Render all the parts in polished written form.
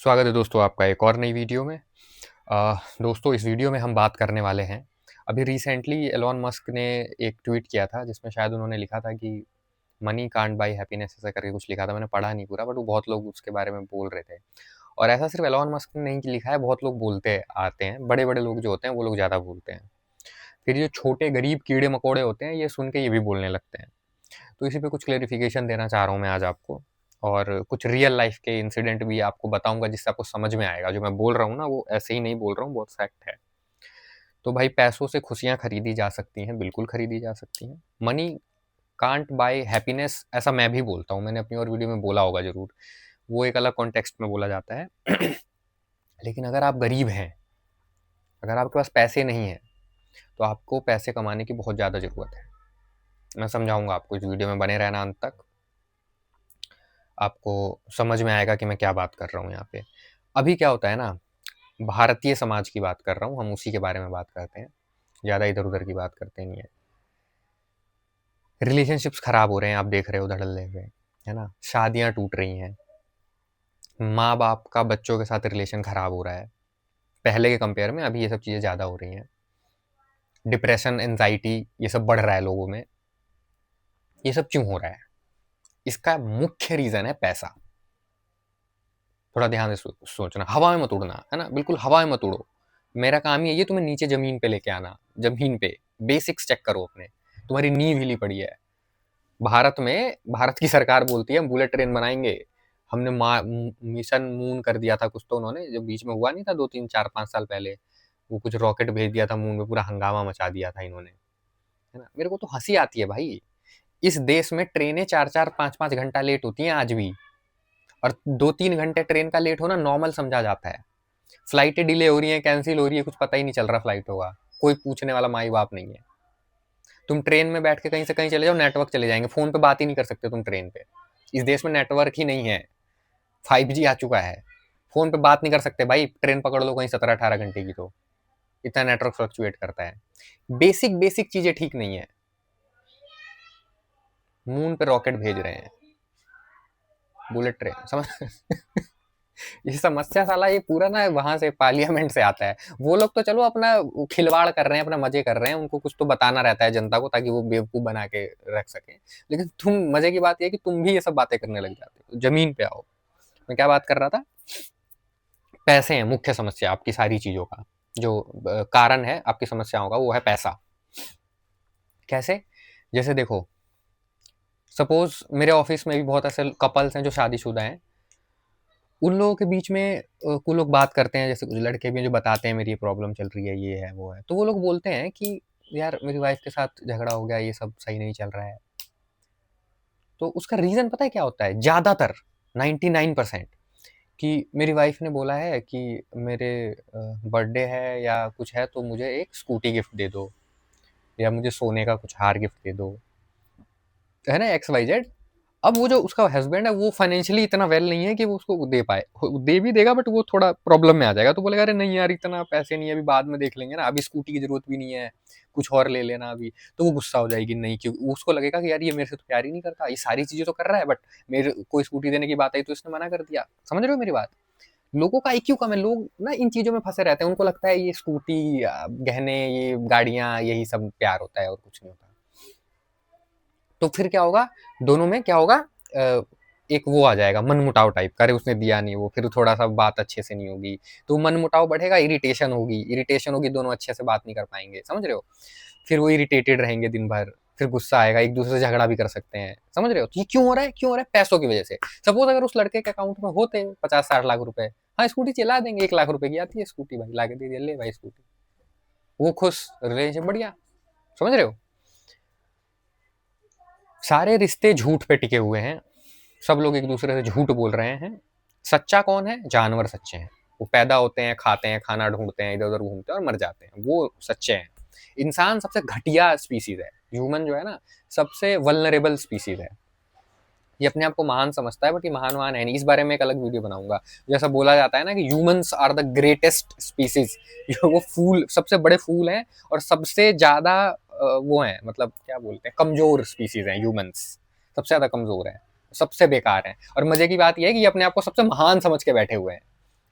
स्वागत है दोस्तों आपका एक और नई वीडियो में। दोस्तों इस वीडियो में हम बात करने वाले हैं। अभी रिसेंटली एलोन मस्क ने एक ट्वीट किया था जिसमें शायद उन्होंने लिखा था कि मनी कांट बाय हैप्पीनेस, ऐसा करके कुछ लिखा था। मैंने पढ़ा नहीं पूरा, बट वो बहुत लोग उसके बारे में बोल रहे थे। और ऐसा सिर्फ एलोन मस्क ने नहीं लिखा है, बहुत लोग बोलते आते हैं। बड़े बड़े लोग जो होते हैं वो लोग ज़्यादा बोलते हैं। फिर जो छोटे गरीब कीड़े मकोड़े होते हैं, ये सुन के ये भी बोलने लगते हैं। तो इसी पे कुछ क्लेरिफिकेशन देना चाह रहा हूँ मैं आज आपको, और कुछ रियल लाइफ के इंसिडेंट भी आपको बताऊंगा जिससे आपको समझ में आएगा। जो मैं बोल रहा हूँ ना, वो ऐसे ही नहीं बोल रहा हूँ, बहुत फैक्ट है। तो भाई, पैसों से खुशियां खरीदी जा सकती हैं, बिल्कुल खरीदी जा सकती हैं। मनी कांट बाय हैप्पीनेस, ऐसा मैं भी बोलता हूँ, मैंने अपनी और वीडियो में बोला होगा जरूर। वो एक अलग कॉन्टेक्स्ट में बोला जाता है। लेकिन अगर आप गरीब हैं, अगर आपके पास पैसे नहीं हैं, तो आपको पैसे कमाने की बहुत ज़्यादा ज़रूरत है। मैं समझाऊंगा आपको, इस वीडियो में बने रहना अंत तक, आपको समझ में आएगा कि मैं क्या बात कर रहा हूँ यहाँ पे। अभी क्या होता है ना, भारतीय समाज की बात कर रहा हूँ, हम उसी के बारे में बात करते हैं, ज़्यादा इधर उधर की बात करते नहीं है। रिलेशनशिप्स खराब हो रहे हैं, आप देख रहे हो धड़ल्ले हुए, है ना। शादियाँ टूट रही हैं, माँ बाप का बच्चों के साथ रिलेशन खराब हो रहा है। पहले के कंपेयर में अभी ये सब चीज़ें ज़्यादा हो रही हैं। डिप्रेशन, एंजाइटी, ये सब बढ़ रहा है लोगों में। ये सब क्यों हो रहा है? इसका मुख्य रीज़न है पैसा। थोड़ा ध्यान से सोचना, हवा में मत उड़ना, है ना, बिल्कुल हवा में मत उड़ो। मेरा काम ही है ये, तुम्हें नीचे जमीन पे लेके आना। जमीन पे बेसिक्स चेक करो अपने, तुम्हारी नींव हिली पड़ी है। भारत की सरकार बोलती है हम बुलेट ट्रेन बनाएंगे। हमने मिशन मून कर दिया था कुछ, तो उन्होंने जो बीच में हुआ नहीं था 2 3 4 5 साल पहले, वो कुछ रॉकेट भेज दिया था मून में, पूरा हंगामा मचा दिया था इन्होंने, है ना। मेरे को तो हंसी आती है भाई, इस देश में ट्रेनें 4 4 5 5 घंटा लेट होती हैं आज भी, और 2 3 घंटे ट्रेन का लेट होना नॉर्मल समझा जाता है। फ्लाइटें डिले हो रही हैं, कैंसिल हो रही है, कुछ पता ही नहीं चल रहा फ्लाइट होगा, कोई पूछने वाला माई बाप नहीं है। तुम ट्रेन में बैठ के कहीं से कहीं चले जाओ, नेटवर्क चले जाएंगे, फोन पे बात ही नहीं कर सकते तुम ट्रेन पे। इस देश में नेटवर्क ही नहीं है, 5G आ चुका है, फोन पे बात नहीं कर सकते भाई। ट्रेन पकड़ लो कहीं 17 18 घंटे की, तो इतना नेटवर्क फ्लक्चुएट करता है। बेसिक बेसिक चीजें ठीक नहीं है, मून पे रॉकेट भेज रहे हैं, बुलेट ट्रेन समझ। ये समस्या साला ये पूरा ना वहां से पार्लियामेंट से आता है। वो लोग तो चलो अपना खिलवाड़ कर रहे हैं, अपना मजे कर रहे हैं, उनको कुछ तो बताना रहता है जनता को, ताकि वो बेवकूफ बना के रख सके। लेकिन तुम, मजे की बात यह है कि तुम भी ये सब बातें करने लग जाते हो। जमीन पे आओ। मैं क्या बात कर रहा था? पैसे हैं मुख्य समस्या आपकी सारी चीजों का। जो कारण है आपकी समस्याओं का, वो है पैसा। कैसे? जैसे देखो, सपोज मेरे ऑफिस में भी बहुत ऐसे कपल्स हैं जो शादीशुदा हैं। उन लोगों के बीच में कुछ लोग बात करते हैं, जैसे कुछ लड़के भी हैं जो बताते हैं मेरी ये प्रॉब्लम चल रही है, ये है वो है। तो वो लोग बोलते हैं कि यार मेरी वाइफ के साथ झगड़ा हो गया, ये सब सही नहीं चल रहा है। तो उसका रीज़न पता है क्या होता है? ज़्यादातर 99% कि मेरी वाइफ ने बोला है कि मेरे बर्थडे है या कुछ है तो मुझे एक स्कूटी गिफ्ट दे दो, या मुझे सोने का कुछ हार गिफ्ट दे दो, है ना, XYZ। अब वो जो उसका हस्बैंड है, वो फाइनेंशियली इतना वेल नहीं है कि वो उसको दे पाए। दे भी देगा, बट वो थोड़ा प्रॉब्लम में आ जाएगा। तो बोलेगा अरे नहीं यार, इतना पैसे नहीं है, अभी बाद में देख लेंगे ना, अभी स्कूटी की जरूरत भी नहीं है, कुछ और ले लेना अभी। तो वो गुस्सा हो जाएगी, नहीं, क्योंकि उसको लगेगा कि यार ये मेरे से तो प्यार ही नहीं करता, ये सारी चीजें तो कर रहा है, बट मेरे को स्कूटी देने की बात आई तो इसने मना कर दिया। समझ रहे हो मेरी बात? लोगों का IQ कम है, लोग ना इन चीजों में फंसे रहते हैं। उनको लगता है ये स्कूटी, गहने, ये गाड़ियां, यही सब प्यार होता है और कुछ नहीं होता। तो फिर क्या होगा, दोनों में क्या होगा, एक वो आ जाएगा मनमुटाव टाइप का, अरे उसने दिया नहीं वो, फिर थोड़ा सा बात अच्छे से नहीं होगी, तो मनमुटाव बढ़ेगा, इरिटेशन होगी, दोनों अच्छे से बात नहीं कर पाएंगे। समझ रहे हो? फिर वो इरिटेटेड रहेंगे दिन भर, फिर गुस्सा आएगा, एक दूसरे से झगड़ा भी कर सकते हैं। समझ रहे हो? तो ये क्यों हो रहा है? क्यों हो रहा है? पैसों की वजह से। सपोज अगर उस लड़के के अकाउंट में होते 50 60 लाख रुपए, हाँ स्कूटी चला देंगे, 1 लाख रुपए की आती है स्कूटी, भाई ला के दे दिया, ले भाई स्कूटी, वो खुश, रिलेशनशिप बढ़िया। समझ रहे हो? सारे रिश्ते झूठ पे टिके हुए हैं, सब लोग एक दूसरे से झूठ बोल रहे हैं। सच्चा कौन है? जानवर सच्चे हैं। वो पैदा होते हैं, खाते हैं, खाना ढूंढते हैं, इधर उधर घूमते हैं और मर जाते हैं, वो सच्चे हैं। इंसान सबसे घटिया स्पीसीज है। ह्यूमन जो है ना, सबसे वल्नरेबल स्पीसीज है। ये अपने आप को महान समझता है, बट ये महान है नहीं। इस बारे में एक अलग वीडियो बनाऊंगा। जैसा बोला जाता है ना कि humans are the greatest species, जो वो फूल, सबसे बड़े फूल हैं, और सबसे ज्यादा वो हैं, मतलब क्या बोलते हैं, कमजोर स्पीसीज हैं ह्यूमंस। सबसे ज्यादा कमजोर है, सबसे बेकार है। और मजे की बात यह है कि ये अपने आप को सबसे महान समझ के बैठे हुए हैं।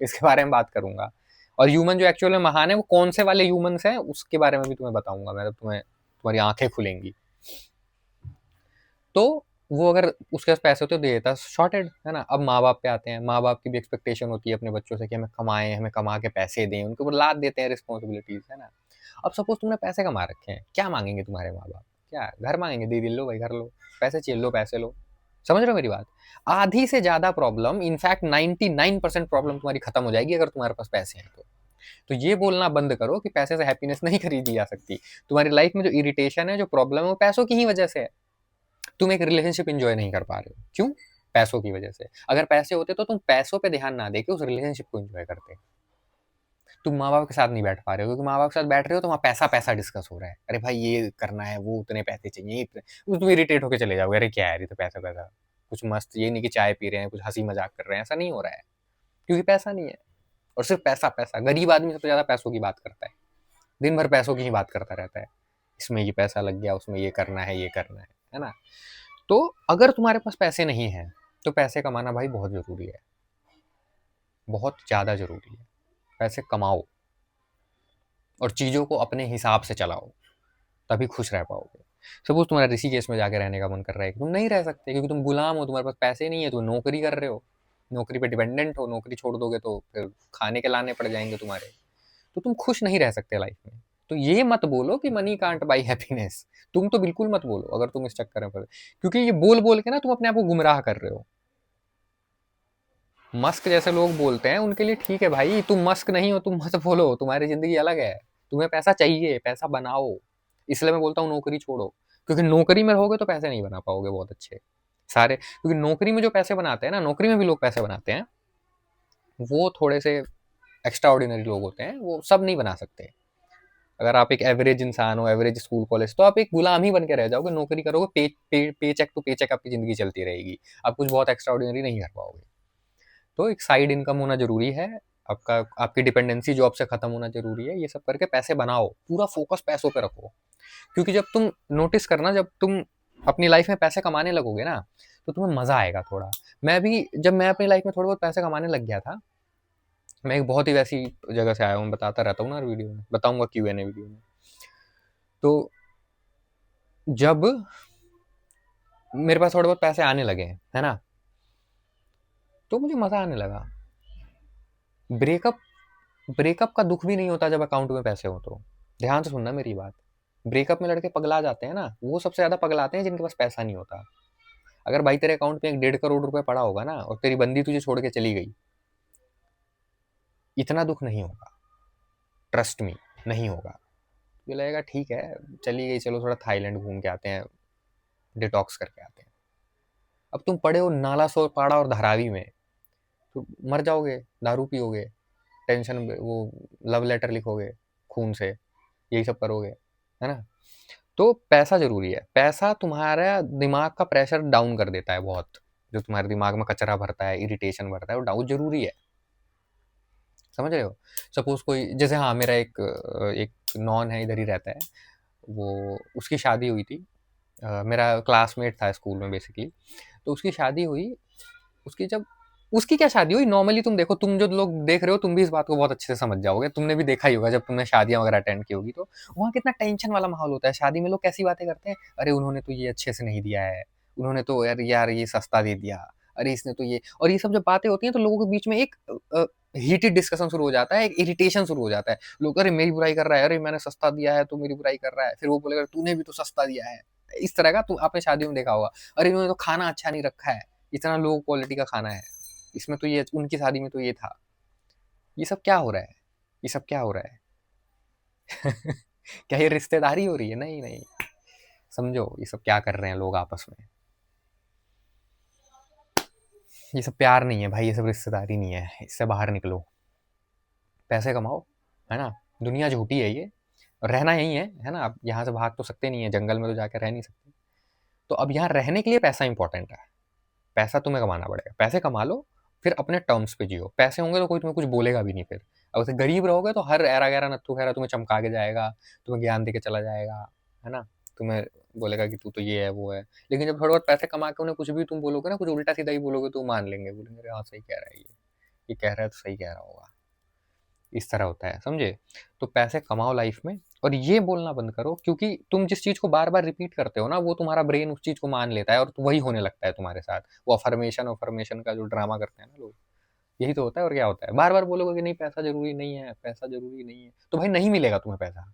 इसके बारे में बात करूंगा। और ह्यूमन जो एक्चुअल में महान है वो कौन से वाले ह्यूमंस हैं उसके बारे में भी तुम्हें बताऊंगा मैं, तुम्हें तुम्हारी आंखें खुलेंगी। तो वो अगर उसके पास पैसे होते तो दे देता, शॉर्टेड है ना। अब माँ बाप पे आते हैं, माँ बाप की भी एक्सपेक्टेशन होती है अपने बच्चों से कि हमें कमाएं, हमें कमा के पैसे दें, उनके ऊपर लाद देते हैं रिस्पॉन्सिबिलिटीज, है ना। अब सपोज तुमने पैसे कमा रखे हैं, क्या मांगेंगे तुम्हारे माँ बाप? क्या घर मांगेंगे? दे लो भाई, घर लो, पैसे चाहिए लो, पैसे लो। समझ रहे हो मेरी बात? आधी से ज्यादा प्रॉब्लम, इनफैक्ट 99% प्रॉब्लम तुम्हारी खत्म हो जाएगी अगर तुम्हारे पास पैसे हैं तो ये बोलना बंद करो कि पैसे से हैप्पीनेस नहीं खरीदी जा सकती। तुम्हारी लाइफ में जो इरिटेशन है, जो प्रॉब्लम है, वो पैसों की ही वजह से है। तुम एक रिलेशनशिप एंजॉय नहीं कर पा रहे हो, क्यों? पैसों की वजह से। अगर पैसे होते तो तुम पैसों पे ध्यान ना देके उस रिलेशनशिप को एंजॉय करते। तुम माँ बाप के साथ नहीं बैठ पा रहे हो क्योंकि माँ बाप के साथ बैठ रहे हो तो वहाँ पैसा पैसा डिस्कस हो रहा है। अरे भाई ये करना है, वो उतने पैसे चाहिए, इतने, तुम इरिटेट होकर चले जाओगे। अरे क्या है, ये तो पैसा पैसा, कुछ मस्त ये नहीं कि चाय पी रहे हैं, कुछ हंसी मजाक कर रहे हैं, ऐसा नहीं हो रहा है क्योंकि पैसा नहीं है। और सिर्फ पैसा पैसा, गरीब आदमी सबसे ज्यादा पैसों की बात करता है, दिन भर पैसों की ही बात करता रहता है। इसमें ये पैसा लग गया, उसमें ये करना है, ये करना है ना। तो अगर तुम्हारे पास पैसे नहीं है तो पैसे कमाना भाई बहुत जरूरी है, बहुत ज्यादा जरूरी है। पैसे कमाओ और चीजों को अपने हिसाब से चलाओ, तभी खुश रह पाओगे। सपोज तुम्हारा ऋषिकेश में जाके रहने का मन कर रहा है, तुम नहीं रह सकते क्योंकि तुम गुलाम हो, तुम्हारे पास पैसे नहीं है, तुम नौकरी कर रहे हो, नौकरी पे डिपेंडेंट हो, नौकरी छोड़ दोगे तो फिर खाने के लाने पड़ जाएंगे तुम्हारे, तो तुम खुश नहीं रह सकते लाइफ में। तो ये मत बोलो कि मनी कांट बाई हैप्पीनेस, तुम तो बिल्कुल मत बोलो अगर तुम इस चक्कर में पड़े, क्योंकि ये बोल बोल के ना तुम अपने आप को गुमराह कर रहे हो। मस्क जैसे लोग बोलते हैं उनके लिए ठीक है भाई, तुम मस्क नहीं हो, तुम मत बोलो, तुम्हारी जिंदगी अलग है, तुम्हें पैसा चाहिए, पैसा बनाओ। इसलिए मैं बोलता हूँ नौकरी छोड़ो, क्योंकि नौकरी में रहोगे तो पैसे नहीं बना पाओगे बहुत अच्छे सारे, क्योंकि नौकरी में जो पैसे बनाते हैं ना, नौकरी में भी लोग पैसे बनाते हैं, वो थोड़े से एक्स्ट्रा ऑर्डिनरी लोग होते हैं, वो सब नहीं बना सकते। अगर आप एक एवरेज इंसान हो, एवरेज स्कूल कॉलेज, तो आप एक गुलाम ही बन के रह जाओगे, नौकरी करोगे, पे चेक टू पे चेक आपकी जिंदगी चलती रहेगी, आप कुछ बहुत एक्स्ट्रा ऑर्डिनरी नहीं कर पाओगे। तो एक साइड इनकम होना जरूरी है, आपका आपकी डिपेंडेंसी जॉब से खत्म होना जरूरी है। ये सब करके पैसे बनाओ, पूरा फोकस पैसों पे रखो, क्योंकि जब तुम नोटिस करना, जब तुम अपनी लाइफ में पैसे कमाने लगोगे ना तो तुम्हें मजा आएगा थोड़ा। मैं भी जब मैं अपनी लाइफ में थोड़े बहुत पैसे कमाने लग गया था, मैं एक बहुत ही वैसी जगह से आया हूँ, बताता रहता हूँ ना वीडियो में, बताऊंगा Q&A वीडियो में। तो जब मेरे पास थोड़े बहुत पैसे आने लगे है ना, तो मुझे मजा आने लगा। ब्रेकअप ब्रेकअप का दुख भी नहीं होता जब अकाउंट में पैसे हो तो। ध्यान से सुनना मेरी बात। ब्रेकअप में लड़के पगला जाते हैं ना, वो सबसे ज्यादा पगलाते हैं जिनके पास पैसा नहीं होता। अगर भाई तेरे अकाउंट में 1.5 करोड़ रुपए पड़ा होगा ना और तेरी बंदी तुझे छोड़ के चली गई, इतना दुख नहीं होगा, ट्रस्ट मी, नहीं होगा। ये लगेगा ठीक है चली गई, चलो थोड़ा थाईलैंड घूम के आते हैं, डिटॉक्स करके आते हैं। अब तुम पड़े हो नाला सो पाड़ा और धारावी में, तो मर जाओगे, दारू पियोगे, टेंशन, वो लव लेटर लिखोगे खून से, यही सब करोगे, है ना। तो पैसा जरूरी है, पैसा तुम्हारा दिमाग का प्रेशर डाउन कर देता है बहुत, जो तुम्हारे दिमाग में कचरा भरता है, इरिटेशन भरता है, वो डाउन जरूरी है। समझ रहे हो? सपोज कोई जैसे, हाँ मेरा एक नॉन है, इधर ही रहता है, वो उसकी शादी हुई थी, मेरा क्लासमेट था स्कूल में बेसिकली। तो उसकी शादी हुई, उसकी जब उसकी क्या शादी हुई, नॉर्मली तुम देखो, तुम जो लोग देख रहे हो तुम भी इस बात को बहुत अच्छे से समझ जाओगे, तुमने भी देखा ही होगा जब तुमने शादियां वगैरह अटेंड की होगी, तो वहाँ कितना टेंशन वाला माहौल होता है। शादी में लोग कैसी बातें करते हैं, अरे उन्होंने तो ये अच्छे से नहीं दिया है, उन्होंने तो यार यार ये सस्ता दे दिया, अरे इसने तो ये, और ये सब जब बातें होती हैं तो लोगों के बीच में एक हीटेड डिस्कशन शुरू हो जाता है, एक इरिटेशन शुरू हो जाता है। लोग अरे मेरी बुराई कर रहा है, अरे मैंने सस्ता दिया है तो मेरी बुराई कर रहा है, फिर वो बोलेगा तूने भी तो सस्ता दिया है। इस तरह का तुम आपने शादियों में देखा होगा, अरे इन्होंने तो खाना अच्छा नहीं रखा है, इतना लो क्वालिटी का खाना है, इसमें तो ये, उनकी शादी में तो ये था। ये सब क्या हो रहा है, ये सब क्या हो रहा है? क्या ये रिश्तेदारी हो रही है? नहीं नहीं, समझो ये सब क्या कर रहे हैं लोग आपस में। ये सब प्यार नहीं है भाई, ये सब रिश्तेदारी नहीं है, इससे बाहर निकलो, पैसे कमाओ, है ना। दुनिया झूठी है ये, रहना यही है ना। आप यहाँ से भाग तो सकते नहीं है, जंगल में तो जाकर रह नहीं सकते। तो अब यहाँ रहने के लिए पैसा इंपॉर्टेंट है, पैसा तुम्हें कमाना पड़ेगा, पैसे कमा लो, फिर अपने टर्म्स पे जियो। पैसे होंगे तो कोई तुम्हें कुछ बोलेगा भी नहीं फिर। अब उसे गरीब रहोगे तो हर ऐरा गैरा नत्थु खैरा तुम्हें चमका के जाएगा, तुम्हें ज्ञान दे के चला जाएगा, है ना। तुम्हें बोलेगा कि तू तो ये है वो है। लेकिन जब थोड़े बहुत पैसे कमा के उन्हें कुछ भी तुम बोलोगे ना, कुछ उल्टा सीधा ही बोलोगे तो मान लेंगे, बोलेंगे हाँ सही कह रहा है ये, ये कह रहा है तो सही कह रहा होगा, इस तरह होता है, समझे? तो पैसे कमाओ लाइफ में, और ये बोलना बंद करो, क्योंकि तुम जिस चीज़ को बार-बार रिपीट करते हो ना, वो तुम्हारा ब्रेन उस चीज़ को मान लेता है और वही होने लगता है तुम्हारे साथ। वो अफ़र्मेशन का जो ड्रामा करते हैं ना लोग, यही तो होता है और क्या होता है? बार-बार बोलोगे कि नहीं पैसा ज़रूरी नहीं है, पैसा ज़रूरी नहीं है, तो भाई नहीं मिलेगा तुम्हें पैसा,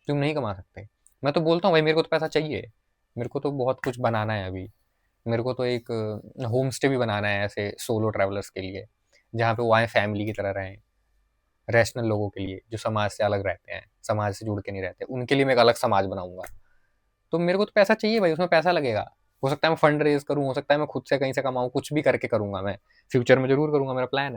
तुम नहीं कमा सकते। मैं तो बोलता हूँ भाई मेरे को तो पैसा चाहिए, मेरे को तो बहुत कुछ बनाना है अभी। मेरे को तो एक होम स्टे भी बनाना है ऐसे सोलो ट्रैवलर्स के लिए, जहाँ पे वो आएँ फैमिली की तरह रहें। रैशनल लोगों के लिए जो समाज से अलग रहते हैं, समाज से जुड़ के नहीं रहते, उनके लिए मैं एक अलग समाज बनाऊंगा। तो मेरे को तो पैसा चाहिए भाई, उसमें पैसा लगेगा। हो सकता है मैं फंड रेज करूँ, हो सकता है मैं खुद से कहीं से कमाऊँ, कुछ भी करके करूंगा मैं, फ्यूचर में जरूर करूंगा, मेरा प्लान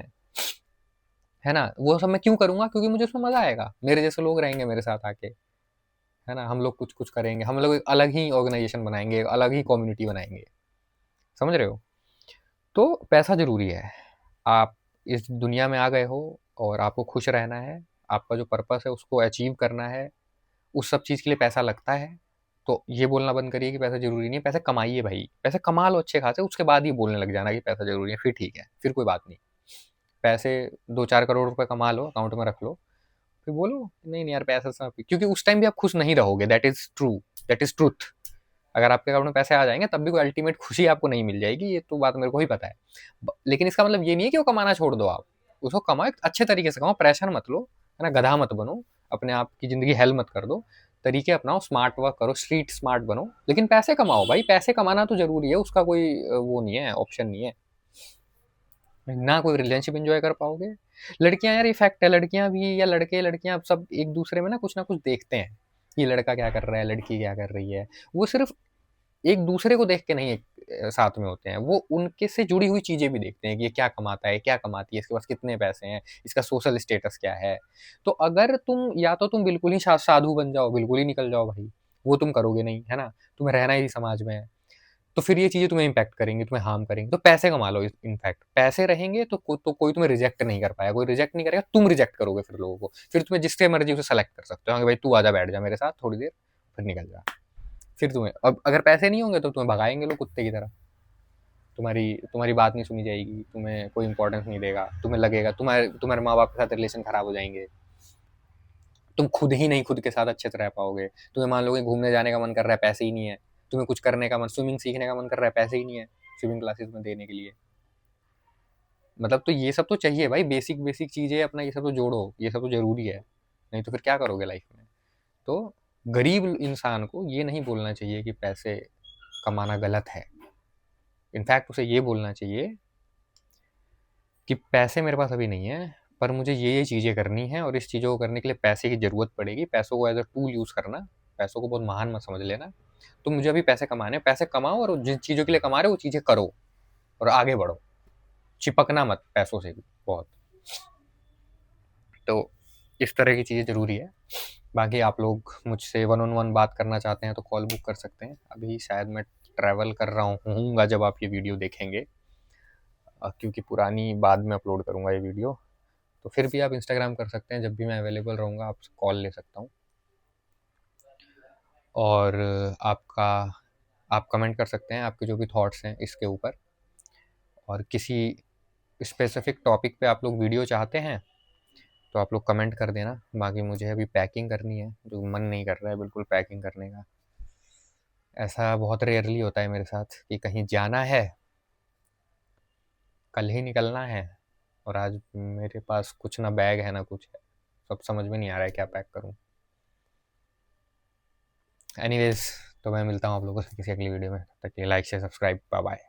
है ना। वो सब मैं क्यों करूंगा? क्योंकि मुझे उसमें मजा आएगा, मेरे जैसे लोग रहेंगे मेरे साथ आके, है ना। हम लोग कुछ कुछ करेंगे, हम लोग एक अलग ही ऑर्गेनाइजेशन बनाएंगे, एक अलग ही कम्युनिटी बनाएंगे, समझ रहे हो? तो पैसा जरूरी है। आप इस दुनिया में आ गए हो और आपको खुश रहना है, आपका जो पर्पस है उसको अचीव करना है, उस सब चीज़ के लिए पैसा लगता है। तो ये बोलना बंद करिए कि पैसा ज़रूरी नहीं है, पैसे कमाइए भाई, पैसे कमा लो अच्छे खासे, उसके बाद ही बोलने लग जाना कि पैसा ज़रूरी है, फिर ठीक है, फिर कोई बात नहीं। पैसे 2-4 करोड़ रुपए कमा लो, अकाउंट में रख लो, फिर बोलो नहीं नहीं यार पैसा सब, क्योंकि उस टाइम भी आप खुश नहीं रहोगे, that is true, that is truth. अगर आपके अकाउंट में पैसे आ जाएंगे तब भी कोई अल्टीमेट खुशी आपको नहीं मिल जाएगी, ये तो बात मेरे को ही पता है। लेकिन इसका मतलब ये नहीं है कि वो कमाना छोड़ दो आप, उसको कमाओ, अच्छे तरीके से कमाओ, प्रेशर मत लो, है ना, गधा मत बनो, अपने आप की ज़िंदगी हेल मत कर दो, तरीके अपनाओ, स्मार्ट वर्क करो, स्ट्रीट स्मार्ट बनो, लेकिन पैसे कमाओ भाई, पैसे कमाना तो ज़रूरी है, उसका कोई वो नहीं है, ऑप्शन नहीं है। ना कोई रिलेशनशिप एंजॉय कर पाओगे। लड़कियां यार, ये फैक्ट है, लड़कियां भी या लड़के लड़कियां सब एक दूसरे में ना कुछ देखते हैं, ये लड़का क्या कर रहा है, लड़की क्या कर रही है, वो सिर्फ एक दूसरे को देख के नहीं साथ में होते हैं, वो उनके से जुड़ी हुई चीजें भी देखते हैं कि ये क्या कमाता है, क्या कमाती है, इसके पास कितने पैसे हैं, इसका सोशल स्टेटस क्या है। तो अगर तुम या तो तुम बिल्कुल ही साधु बन जाओ, बिल्कुल ही निकल जाओ भाई, वो तुम करोगे नहीं, है ना, तुम्हें रहना ही समाज में है, तो फिर ये चीज़ें तुम्हें इम्पैक्ट करेंगी, तुम्हें हार्म करेंगी। तो पैसे कमा लो, इनफैक्ट पैसे रहेंगे तो कोई तुम्हें रिजेक्ट नहीं कर पाएगा, कोई रिजेक्ट नहीं करेगा, तुम रिजेक्ट करोगे फिर लोगों को, फिर तुम्हें जिससे मर्जी उसे सेलेक्ट कर सकते हो, हाँ भाई तू आजा बैठ जा मेरे साथ थोड़ी देर, फिर निकल जा। फिर तुम्हें अब अगर पैसे नहीं होंगे तो तुम्हें भगाएंगे लोग कुत्ते की तरह, तुम्हारी तुम्हारी बात नहीं सुनी जाएगी, तुम्हें कोई इंपॉर्टेंस नहीं देगा, तुम्हें लगेगा तुम्हारे माँ बाप के साथ रिलेशन खराब हो जाएंगे, तुम खुद ही नहीं खुद के साथ अच्छे से रह पाओगे। तुम्हें मान लो कि घूमने जाने का मन कर रहा है, पैसे ही नहीं है, तुम्हें कुछ करने का मन, स्विमिंग सीखने का मन कर रहा है, पैसे ही नहीं है स्विमिंग क्लासेस में देने के लिए, मतलब तो ये सब तो चाहिए भाई, बेसिक बेसिक चीज़ें अपना ये सब तो जोड़ो, ये सब तो ज़रूरी है, नहीं तो फिर क्या करोगे लाइफ में। तो गरीब इंसान को ये नहीं बोलना चाहिए कि पैसे कमाना गलत है, इनफैक्ट उसे ये बोलना चाहिए कि पैसे मेरे पास अभी नहीं है, पर मुझे ये चीज़ें करनी है और इस चीज़ों को करने के लिए पैसे की ज़रूरत पड़ेगी, पैसों को एज अ टूल यूज़ करना, पैसों को बहुत महान मत समझ लेना। तो मुझे अभी पैसे कमाने, पैसे कमाओ और जिन चीज़ों के लिए कमा रहे हो वो चीज़ें करो और आगे बढ़ो, चिपकना मत पैसों से भी बहुत। तो इस तरह की चीज़ें ज़रूरी है। बाकी आप लोग मुझसे वन ऑन वन बात करना चाहते हैं तो कॉल बुक कर सकते हैं। अभी शायद मैं ट्रैवल कर रहा हूँगा जब आप ये वीडियो देखेंगे, क्योंकि पुरानी बाद में अपलोड करूँगा ये वीडियो। तो फिर भी आप इंस्टाग्राम कर सकते हैं, जब भी मैं अवेलेबल रहूँगा आपसे कॉल ले सकता हूँ। और आप कमेंट कर सकते हैं आपके जो भी थॉट्स हैं इसके ऊपर, और किसी स्पेसिफिक टॉपिक पे आप लोग वीडियो चाहते हैं तो आप लोग कमेंट कर देना। बाकी मुझे अभी पैकिंग करनी है, जो मन नहीं कर रहा है बिल्कुल पैकिंग करने का। ऐसा बहुत रेयरली होता है मेरे साथ कि कहीं जाना है, कल ही निकलना है, और आज मेरे पास कुछ ना बैग है ना कुछ है, सब समझ में नहीं आ रहा है क्या पैक करूं। एनीवेज, तो मैं मिलता हूँ आप लोगों से किसी अगली वीडियो में, तब तक के लिए like share subscribe, bye bye.